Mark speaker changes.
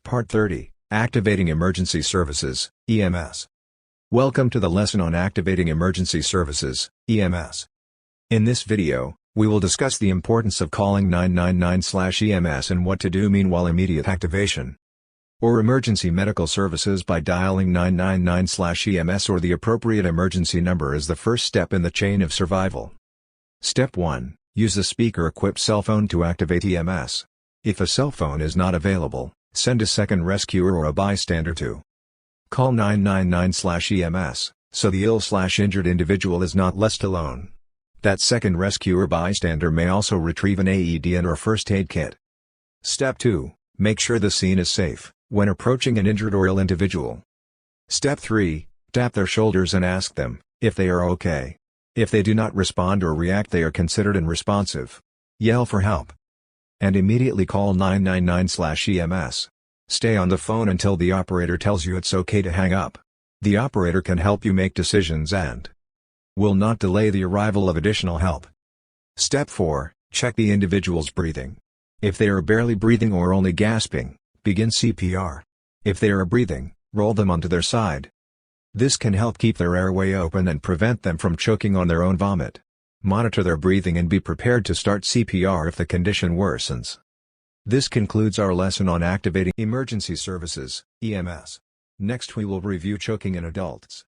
Speaker 1: Part 30, Activating Emergency Services, EMS. Welcome to the lesson on Activating Emergency Services, EMS. In this video, we will discuss the importance of calling 999/EMS and what to do meanwhile immediate activation or emergency medical services by dialing 999/EMS or the appropriate emergency number is the first step in the chain of survival. Step 1. Use a speaker-equipped cell phone to activate EMS. If a cell phone is not available, send a second rescuer or a bystander to call 999/EMS, so the ill/injured individual is not left alone. That second rescuer bystander may also retrieve an AED and/or first aid kit. Step 2. Make sure the scene is safe when approaching an injured or ill individual. Step 3. Tap their shoulders and ask them if they are okay. If they do not respond or react, they are considered unresponsive. Yell for help and immediately call 999/EMS. Stay on the phone until the operator tells you it's okay to hang up. The operator can help you make decisions and will not delay the arrival of additional help. Step 4. Check the individual's breathing. If they are barely breathing or only gasping, begin CPR. If they are breathing, roll them onto their side. This can help keep their airway open and prevent them from choking on their own vomit. Monitor their breathing and be prepared to start CPR if the condition worsens. This concludes our lesson on activating emergency services, EMS. Next we will review choking in adults.